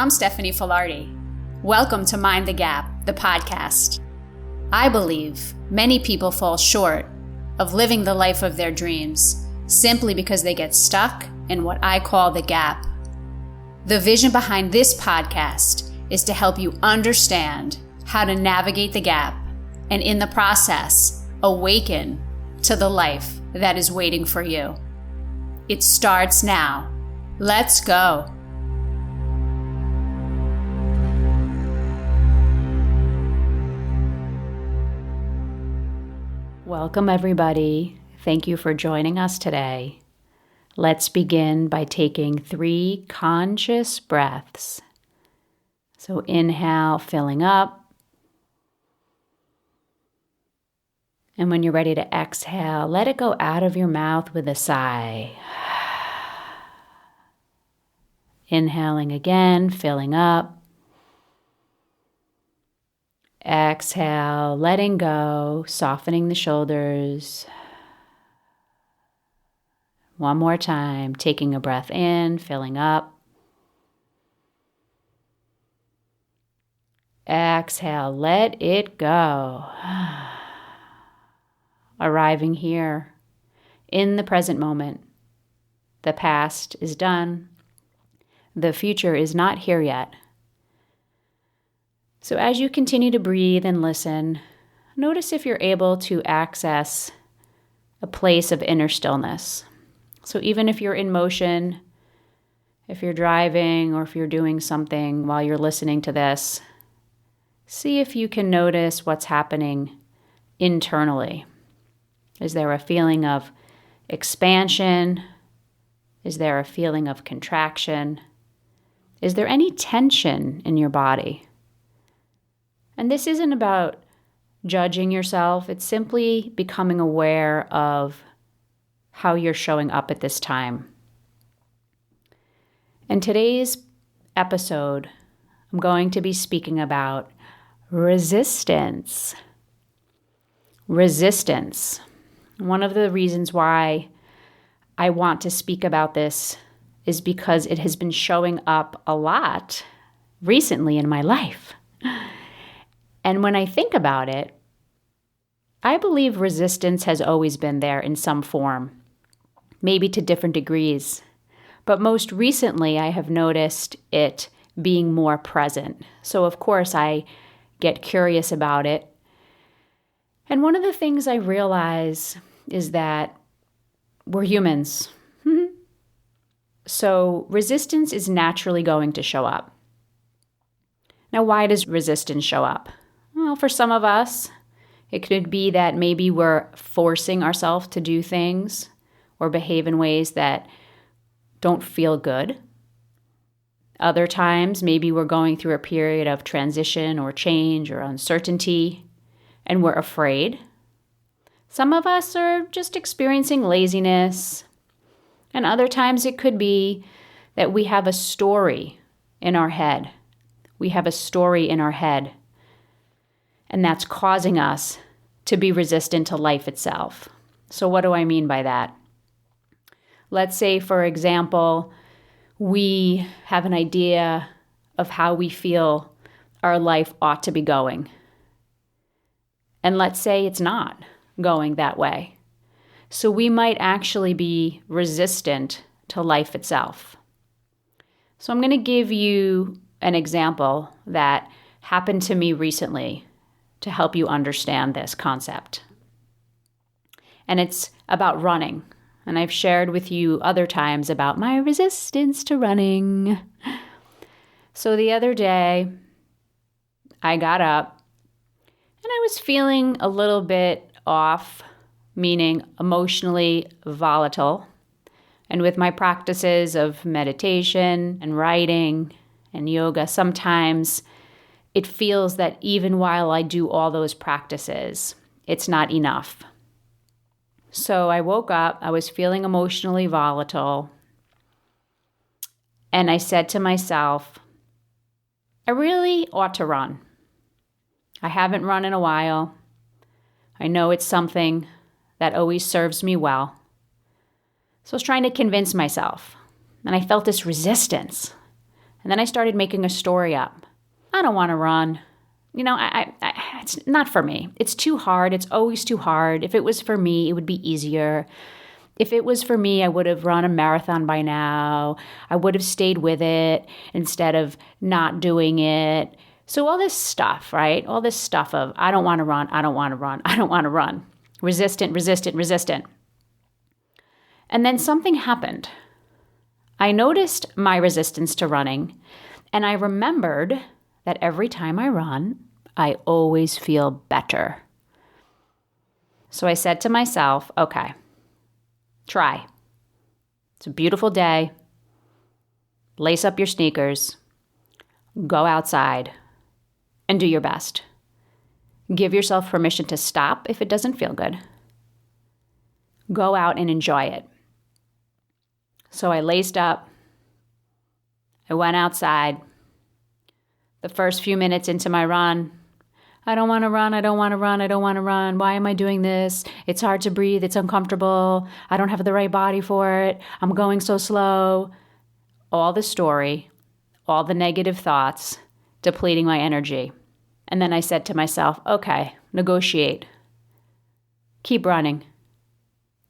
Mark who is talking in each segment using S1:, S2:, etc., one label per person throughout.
S1: I'm Stephanie Filardi. Welcome to Mind the Gap, the podcast. I believe many people fall short of living the life of their dreams simply because they get stuck in what I call the gap. The vision behind this podcast is to help you understand how to navigate the gap and in the process, awaken to the life that is waiting for you. It starts now. Let's go. Welcome, everybody. Thank you for joining us today. Let's begin by taking 3 conscious breaths. So inhale, filling up. And when you're ready to exhale, let it go out of your mouth with a sigh. Inhaling again, filling up. Exhale, letting go, softening the shoulders. One more time, taking a breath in, filling up. Exhale, let it go. Arriving here in the present moment. The past is done. The future is not here yet. So as you continue to breathe and listen, notice if you're able to access a place of inner stillness. So even if you're in motion, if you're driving, or if you're doing something while you're listening to this, see if you can notice what's happening internally. Is there a feeling of expansion? Is there a feeling of contraction? Is there any tension in your body? And this isn't about judging yourself. It's simply becoming aware of how you're showing up at this time. In today's episode, I'm going to be speaking about resistance. Resistance. One of the reasons why I want to speak about this is because it has been showing up a lot recently in my life. And when I think about it, I believe resistance has always been there in some form, maybe to different degrees. But most recently, I have noticed it being more present. So of course, I get curious about it. And one of the things I realize is that we're humans. So resistance is naturally going to show up. Now, why does resistance show up? Well, for some of us, it could be that maybe we're forcing ourselves to do things or behave in ways that don't feel good. Other times, maybe we're going through a period of transition or change or uncertainty, and we're afraid. Some of us are just experiencing laziness. And other times it could be that we have a story in our head. We have a story in our head. And that's causing us to be resistant to life itself. So what do I mean by that? Let's say, for example, we have an idea of how we feel our life ought to be going. And let's say it's not going that way. So we might actually be resistant to life itself. So I'm going to give you an example that happened to me recently to help you understand this concept. And it's about running. And I've shared with you other times about my resistance to running. So the other day, I got up and I was feeling a little bit off, meaning emotionally volatile. And with my practices of meditation and writing and yoga, sometimes it feels that even while I do all those practices, it's not enough. So I woke up, I was feeling emotionally volatile, and I said to myself, I really ought to run. I haven't run in a while. I know it's something that always serves me well. So I was trying to convince myself, and I felt this resistance. And then I started making a story up. I don't want to run. It's not for me. It's too hard. It's always too hard. If it was for me, it would be easier. If it was for me, I would have run a marathon by now. I would have stayed with it instead of not doing it. So all this stuff, right? All this stuff of, I don't want to run, I don't want to run, I don't want to run. Resistant, resistant, resistant. And then something happened. I noticed my resistance to running, and I remembered that every time I run, I always feel better. So I said to myself, okay, try. It's a beautiful day. Lace up your sneakers. Go outside and do your best. Give yourself permission to stop if it doesn't feel good. Go out and enjoy it. So I laced up. I went outside. The first few minutes into my run, I don't want to run, I don't want to run, I don't want to run. Why am I doing this? It's hard to breathe, it's uncomfortable. I don't have the right body for it. I'm going so slow. All the story, all the negative thoughts, depleting my energy. And then I said to myself, okay, negotiate. Keep running.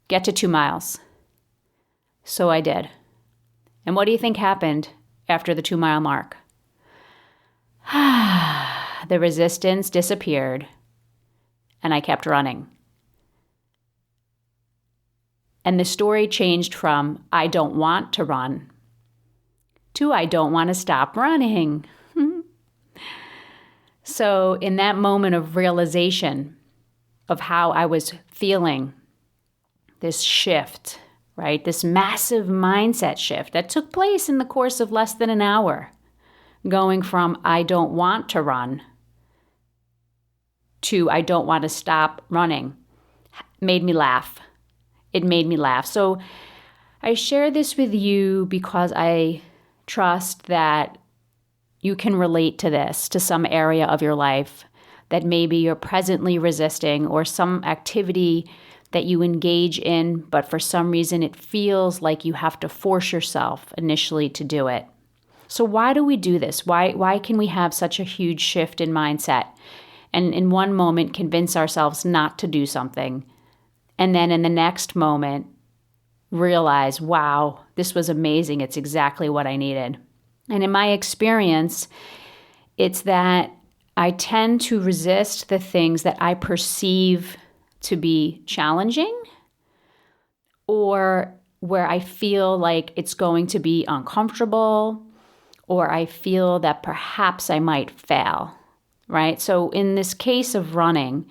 S1: Get to 2 miles. So I did. And what do you think happened after the 2-mile mark? The resistance disappeared, and I kept running. And the story changed from, I don't want to run, to I don't want to stop running. So in that moment of realization of how I was feeling, this shift, right? This massive mindset shift that took place in the course of less than an hour, going from I don't want to run to I don't want to stop running, made me laugh. It made me laugh. So I share this with you because I trust that you can relate to this, to some area of your life that maybe you're presently resisting, or some activity that you engage in, but for some reason it feels like you have to force yourself initially to do it. So why do we do this? Why can we have such a huge shift in mindset and in one moment convince ourselves not to do something, and then in the next moment realize, wow, this was amazing. It's exactly what I needed. And in my experience, it's that I tend to resist the things that I perceive to be challenging, or where I feel like it's going to be uncomfortable, or I feel that perhaps I might fail, right? So in this case of running,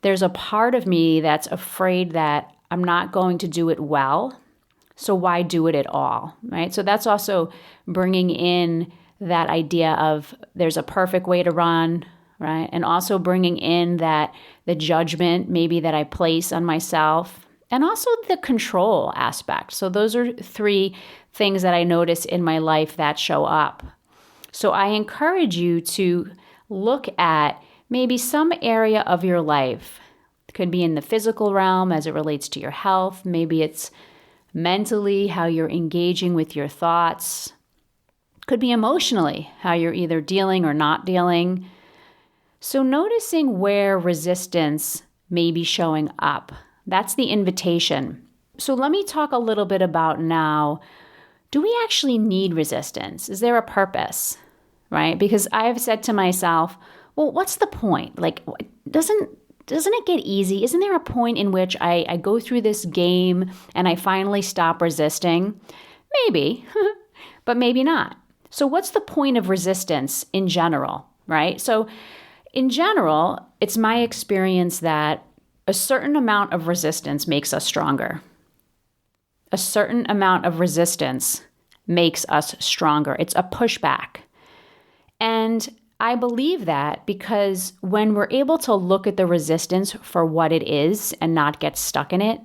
S1: there's a part of me that's afraid that I'm not going to do it well. So why do it at all, right? So that's also bringing in that idea of there's a perfect way to run, right? And also bringing in that the judgment maybe that I place on myself, and also the control aspect. So those are 3 things that I notice in my life that show up. So I encourage you to look at maybe some area of your life. It could be in the physical realm as it relates to your health. Maybe it's mentally, how you're engaging with your thoughts. Could be emotionally, how you're either dealing or not dealing. So noticing where resistance may be showing up. That's the invitation. So let me talk a little bit about now, do we actually need resistance? Is there a purpose, right? Because I've said to myself, well, what's the point? Like, doesn't it get easy? Isn't there a point in which I go through this game and I finally stop resisting? Maybe, but maybe not. So what's the point of resistance in general, right? So in general, it's my experience that a certain amount of resistance makes us stronger. A certain amount of resistance makes us stronger. It's a pushback. And I believe that because when we're able to look at the resistance for what it is and not get stuck in it,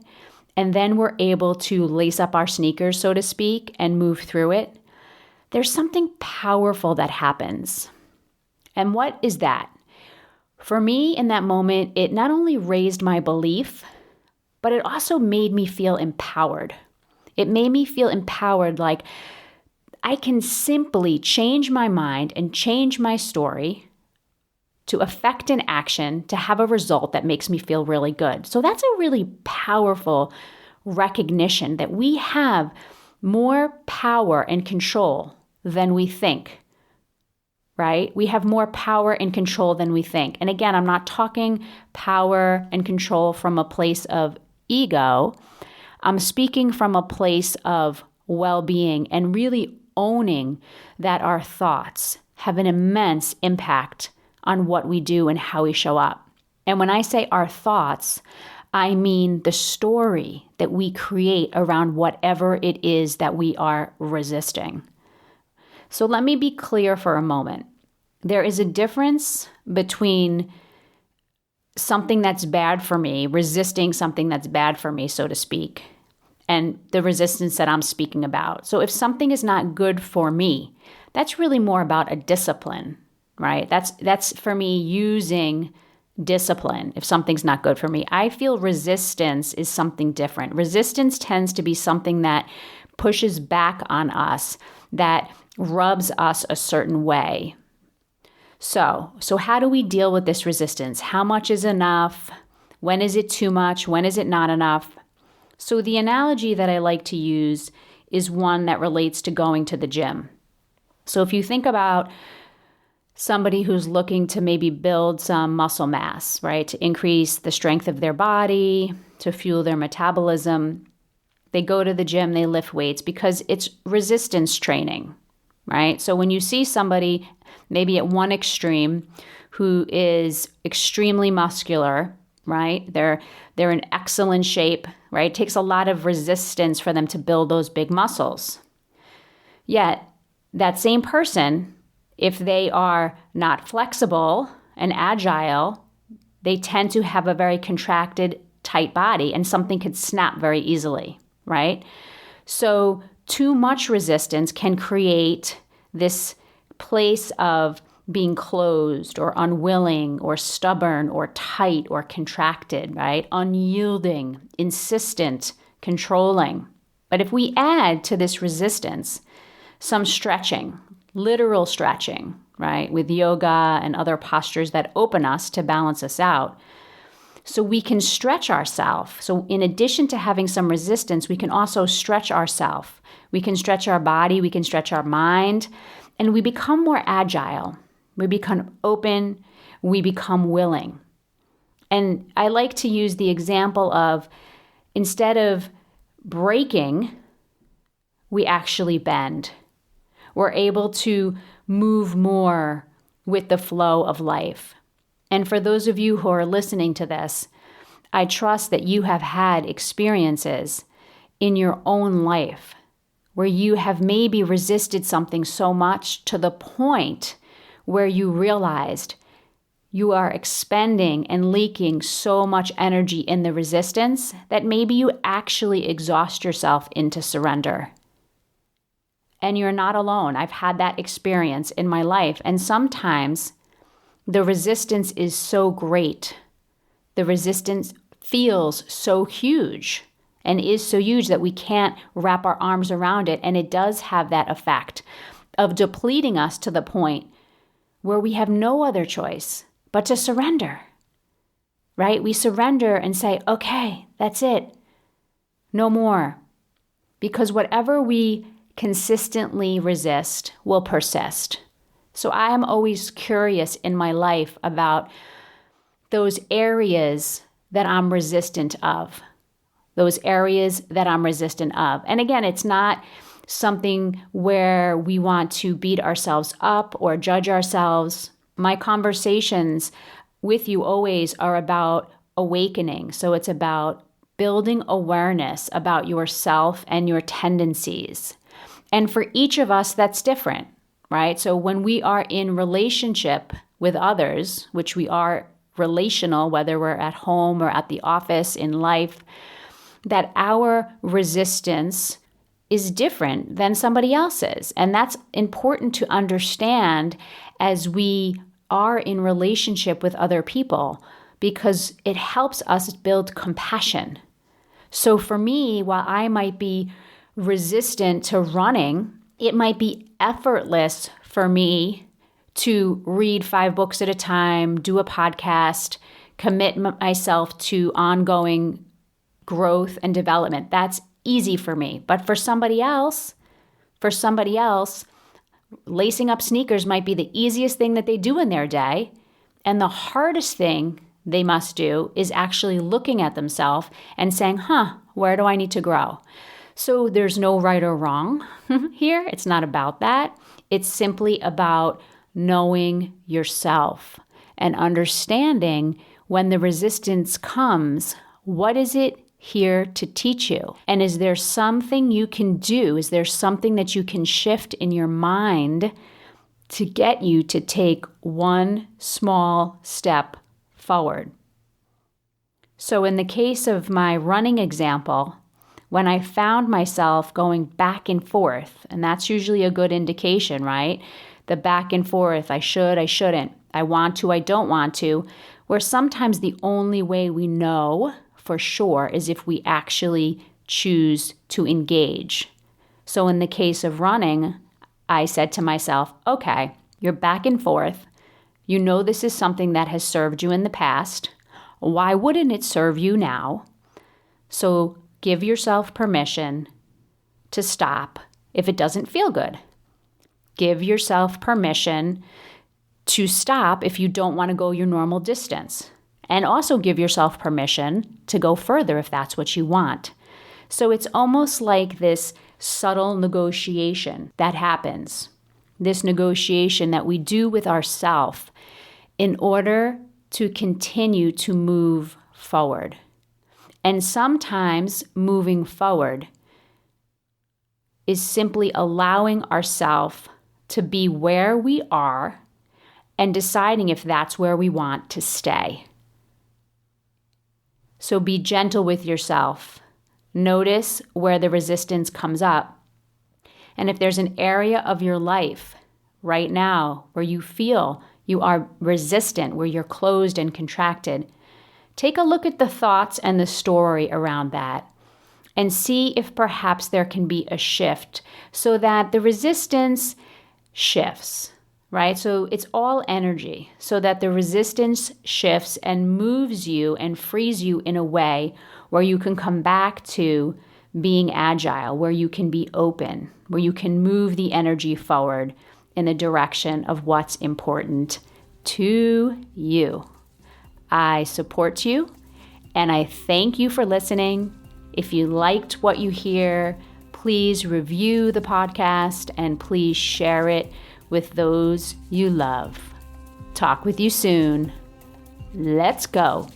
S1: and then we're able to lace up our sneakers, so to speak, and move through it, there's something powerful that happens. And what is that? For me, in that moment, it not only raised my belief, but it also made me feel empowered. It made me feel empowered, like I can simply change my mind and change my story to affect an action to have a result that makes me feel really good. So that's a really powerful recognition that we have more power and control than we think, right? We have more power and control than we think. And again, I'm not talking power and control from a place of ego. I'm speaking from a place of well-being and really owning that our thoughts have an immense impact on what we do and how we show up. And when I say our thoughts, I mean the story that we create around whatever it is that we are resisting. So let me be clear for a moment. There is a difference between something that's bad for me, resisting something that's bad for me, so to speak, and the resistance that I'm speaking about. So if something is not good for me, that's really more about a discipline, right? That's for me using discipline if something's not good for me. I feel resistance is something different. Resistance tends to be something that pushes back on us, that rubs us a certain way. So how do we deal with this resistance? How much is enough? When is it too much? When is it not enough? So the analogy that I like to use is one that relates to going to the gym. So if you think about somebody who's looking to maybe build some muscle mass, right, to increase the strength of their body, to fuel their metabolism, they go to the gym, they lift weights because it's resistance training, right? So when you see somebody maybe at one extreme who is extremely muscular, right? They're in excellent shape, right? It takes a lot of resistance for them to build those big muscles. Yet that same person, if they are not flexible and agile, they tend to have a very contracted, tight body, and something could snap very easily, right? So too much resistance can create this place of being closed or unwilling or stubborn or tight or contracted, right? Unyielding, insistent, controlling. But if we add to this resistance some stretching, literal stretching, right, with yoga and other postures that open us to balance us out, so we can stretch ourselves. So in addition to having some resistance, we can also stretch ourselves. We can stretch our body, we can stretch our mind, and we become more agile. We become open, we become willing. And I like to use the example of instead of breaking, we actually bend. We're able to move more with the flow of life. And for those of you who are listening to this, I trust that you have had experiences in your own life where you have maybe resisted something so much to the point where you realized you are expending and leaking so much energy in the resistance that maybe you actually exhaust yourself into surrender. And you're not alone. I've had that experience in my life. And sometimes the resistance is so great. The resistance feels so huge and is so huge that we can't wrap our arms around it. And it does have that effect of depleting us to the point where we have no other choice but to surrender, right? We surrender and say, okay, that's it. No more. Because whatever we consistently resist will persist. So I am always curious in my life about those areas that I'm resistant of. Those areas that I'm resistant of. And again, it's not something where we want to beat ourselves up or judge ourselves. My conversations with you always are about awakening. So it's about building awareness about yourself and your tendencies. And for each of us, that's different, right? So when we are in relationship with others, which we are relational, whether we're at home or at the office, in life, that our resistance is different than somebody else's. And that's important to understand as we are in relationship with other people, because it helps us build compassion. So for me, while I might be resistant to running it might be effortless for me to read 5 books at a time, do a podcast, commit myself to ongoing growth and development. That's easy for me. But for somebody else, lacing up sneakers might be the easiest thing that they do in their day. And the hardest thing they must do is actually looking at themselves and saying, where do I need to grow? So there's no right or wrong here. It's not about that. It's simply about knowing yourself and understanding when the resistance comes, what is it here to teach you? And is there something you can do? Is there something that you can shift in your mind to get you to take one small step forward? So in the case of my running example, when I found myself going back and forth, and that's usually a good indication, right? The back and forth, I should, I shouldn't, I want to, I don't want to, where sometimes the only way we know for sure is if we actually choose to engage. So in the case of running, I said to myself, okay, you're back and forth. You know this is something that has served you in the past. Why wouldn't it serve you now? So give yourself permission to stop if it doesn't feel good. Give yourself permission to stop if you don't want to go your normal distance. And also give yourself permission to go further if that's what you want. So it's almost like this subtle negotiation that happens. This negotiation that we do with ourselves in order to continue to move forward. And sometimes moving forward is simply allowing ourselves to be where we are and deciding if that's where we want to stay. So be gentle with yourself. Notice where the resistance comes up. And if there's an area of your life right now where you feel you are resistant, where you're closed and contracted, take a look at the thoughts and the story around that and see if perhaps there can be a shift so that the resistance shifts, right? So it's all energy, so that the resistance shifts and moves you and frees you in a way where you can come back to being agile, where you can be open, where you can move the energy forward in the direction of what's important to you. I support you, and I thank you for listening. If you liked what you hear, please review the podcast and please share it with those you love. Talk with you soon. Let's go.